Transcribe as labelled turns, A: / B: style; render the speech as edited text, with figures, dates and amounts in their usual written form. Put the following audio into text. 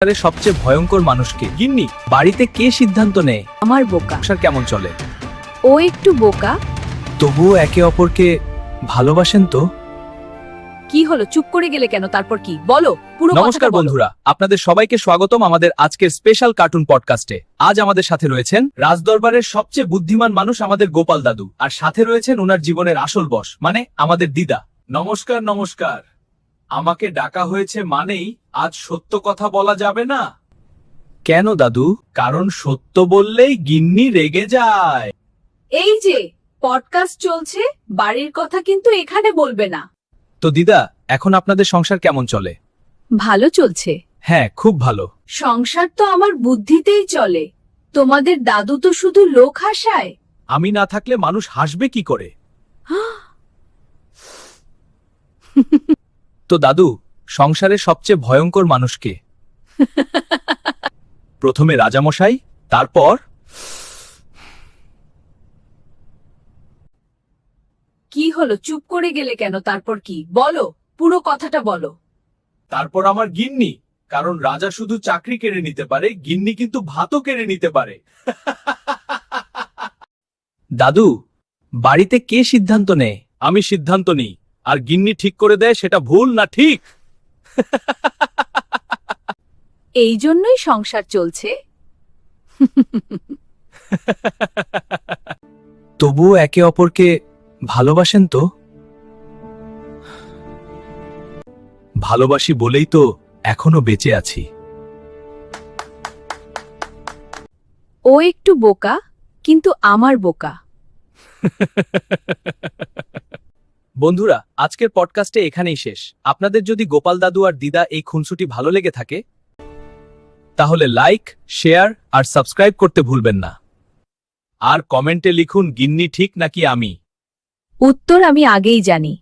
A: সংসারের সবচেয়ে ভয়ঙ্কর মানুষকে গিন্নি বাড়িতে কে সিদ্ধান্ত নেয়
B: আমার বোকা।
A: সংসার কেমন চলে?
B: ও একটু বোকা।
A: তবুও একে অপরকে ভালোবাসেন তো?
B: কি হলো, চুপ করে গেলে কেন? তারপর কি বলো, পুরো
A: নমস্কার
B: কথাটা বলো।
A: বন্ধুরা, আপনাদের সবাইকে স্বাগতম আমাদের আজকের স্পেশাল কার্টুন পডকাস্টে। আজ আমাদের সাথে রয়েছেন রাজদরবারের সবচেয়ে বুদ্ধিমান মানুষ আমাদের গোপাল দাদু, আর সাথে রয়েছেন ওনার জীবনের আসল বস মানে আমাদের দিদা। নমস্কার নমস্কার। আমাকে ডাকা হয়েছে মানেই আজ সত্য কথা বলা যাবে না? কেন দাদু? কারণ সত্য বললেই গিন্নি রেগে যায়।
B: এই যে পডকাস্ট চলছে, বাড়ির কথা কিন্তু এখানে বলবে না।
A: তো দিদা, এখন আপনাদের সংসার কেমন চলে?
B: ভালো চলছে।
A: হ্যাঁ, খুব ভালো।
B: সংসার তো আমার বুদ্ধিতেই চলে। তোমাদের দাদু তো শুধু লোক হাসায়।
A: আমি না থাকলে মানুষ হাসবে কি করে? তো দাদু, সংসারের সবচেয়ে ভয়ঙ্কর মানুষকে? প্রথমে রাজামশাই, তারপর
B: কি হলো, চুপ করে গেলে কেন? তারপর কি বলো, পুরো কথাটা বলো।
A: তারপর আমার গিন্নি। কারণ রাজা শুধু চাকরি কেড়ে নিতে পারে, গিন্নি কিন্তু ভাতও কেড়ে নিতে পারে। দাদু, বাড়িতে কে সিদ্ধান্ত নেয়? আমি সিদ্ধান্ত নিই, আর গিন্নি ঠিক করে দেয় সেটা ভুল না ঠিক।
B: এই জন্যই সংসার চলছে।
A: তবুও একে অপরকে ভালোবাসেন তো? ভালোবাসি বলেই তো এখনো বেঁচে আছি।
B: ও একটু বোকা, কিন্তু আমার বোকা।
A: বন্ধুরা, আজকের পডকাস্টে এখানেই শেষ। আপনাদের যদি গোপাল দাদু আর দিদা এই খুনসুটি ভালো লেগে থাকে, তাহলে লাইক, শেয়ার আর সাবস্ক্রাইব করতে ভুলবেন না। আর কমেন্টে লিখুন গিন্নি ঠিক নাকি আমি।
B: উত্তর আমি আগেই জানি।